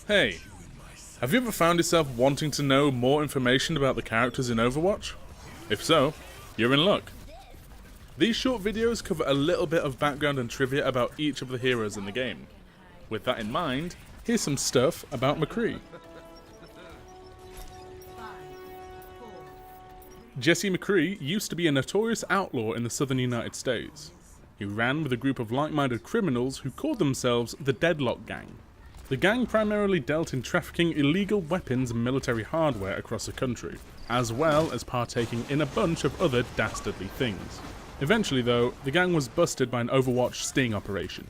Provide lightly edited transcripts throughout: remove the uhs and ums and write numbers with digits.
Hey, have you ever found yourself wanting to know more information about the characters in Overwatch? If so, you're in luck. These short videos cover a little bit of background and trivia about each of the heroes in the game. With that in mind, here's some stuff about McCree. Jesse McCree used to be a notorious outlaw in the southern United States. He ran with a group of like-minded criminals who called themselves the Deadlock Gang. The gang primarily dealt in trafficking illegal weapons and military hardware across the country, as well as partaking in a bunch of other dastardly things. Eventually though, the gang was busted by an Overwatch sting operation.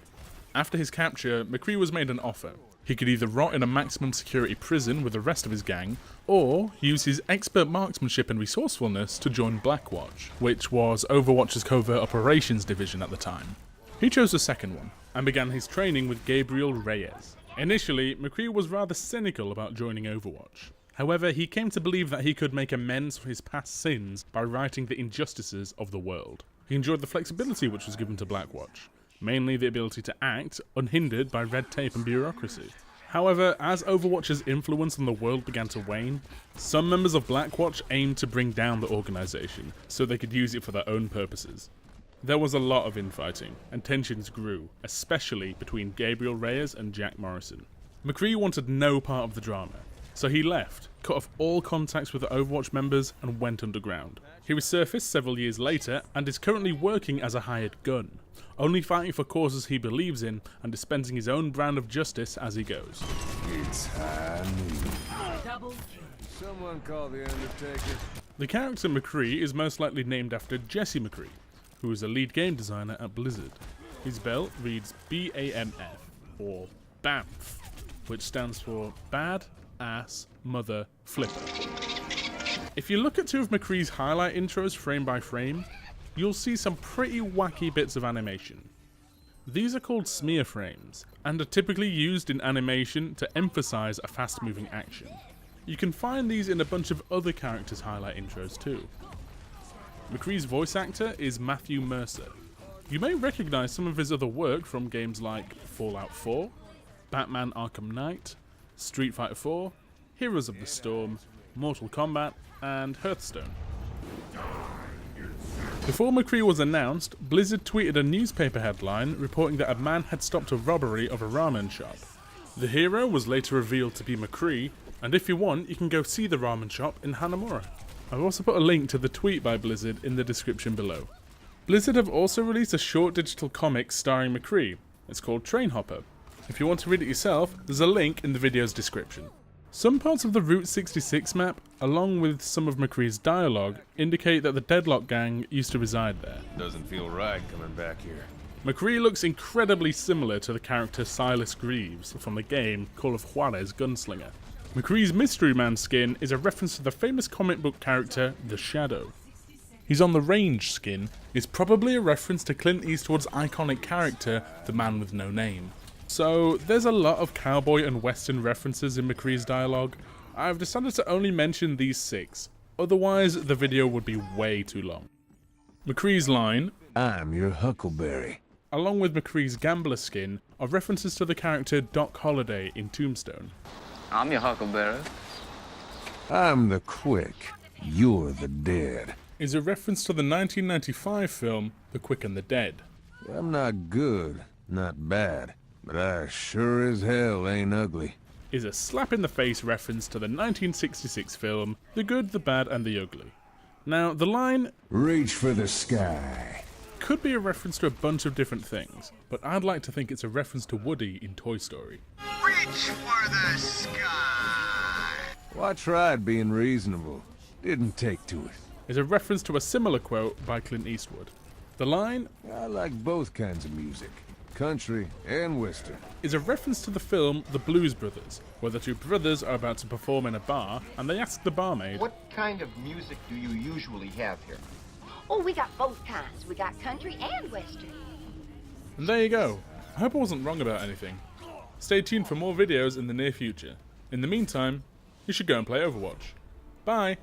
After his capture, McCree was made an offer. He could either rot in a maximum security prison with the rest of his gang, or use his expert marksmanship and resourcefulness to join Blackwatch, which was Overwatch's covert operations division at the time. He chose the second one, and began his training with Gabriel Reyes. Initially, McCree was rather cynical about joining Overwatch. However, he came to believe that he could make amends for his past sins by righting the injustices of the world. He enjoyed the flexibility which was given to Blackwatch, mainly the ability to act unhindered by red tape and bureaucracy. However, as Overwatch's influence on the world began to wane, some members of Blackwatch aimed to bring down the organisation so they could use it for their own purposes. There was a lot of infighting, and tensions grew, especially between Gabriel Reyes and Jack Morrison. McCree wanted no part of the drama, so he left, cut off all contacts with the Overwatch members, and went underground. He resurfaced several years later, and is currently working as a hired gun, only fighting for causes he believes in, and dispensing his own brand of justice as he goes. It's high noon. Someone call the Undertaker. The character McCree is most likely named after Jesse McCree, who is a lead game designer at Blizzard. His belt reads BAMF, or BAMF, which stands for Bad Ass Mother Flipper. If you look at two of McCree's highlight intros frame by frame, you'll see some pretty wacky bits of animation. These are called smear frames, and are typically used in animation to emphasize a fast-moving action. You can find these in a bunch of other characters' highlight intros too. McCree's voice actor is Matthew Mercer. You may recognize some of his other work from games like Fallout 4, Batman Arkham Knight, Street Fighter 4, Heroes of the Storm, Mortal Kombat, and Hearthstone. Before McCree was announced, Blizzard tweeted a newspaper headline reporting that a man had stopped a robbery of a ramen shop. The hero was later revealed to be McCree, and if you want, you can go see the ramen shop in Hanamura. I've also put a link to the tweet by Blizzard in the description below. Blizzard have also released a short digital comic starring McCree. It's called Train Hopper. If you want to read it yourself, there's a link in the video's description. Some parts of the Route 66 map, along with some of McCree's dialogue, indicate that the Deadlock Gang used to reside there. Doesn't feel right coming back here. McCree looks incredibly similar to the character Silas Greaves from the game Call of Juarez Gunslinger. McCree's Mystery Man skin is a reference to the famous comic book character The Shadow. His On the Range skin is probably a reference to Clint Eastwood's iconic character, the Man with No Name. So there's a lot of cowboy and western references in McCree's dialogue. I've decided to only mention these 6, otherwise the video would be way too long. McCree's line, I'm your Huckleberry, along with McCree's Gambler skin, are references to the character Doc Holliday in Tombstone. I'm your Huckleberry. I'm the Quick, you're the Dead. Is a reference to the 1995 film The Quick and the Dead. I'm not good, not bad, but I sure as hell ain't ugly. Is a slap-in-the-face reference to the 1966 film The Good, the Bad and the Ugly. Now, the line, Reach for the sky, could be a reference to a bunch of different things, but I'd like to think it's a reference to Woody in Toy Story. Reach for the sky! well, I tried being reasonable, didn't take to it. Is a reference to a similar quote by Clint Eastwood. The line, I like both kinds of music, country and western. is a reference to the film The Blues Brothers, where the two brothers are about to perform in a bar, and they ask the barmaid, What kind of music do you usually have here? Oh, we got both kinds. We got country and western. and there you go. I hope I wasn't wrong about anything. Stay tuned for more videos in the near future. In the meantime, you should go and play Overwatch. Bye!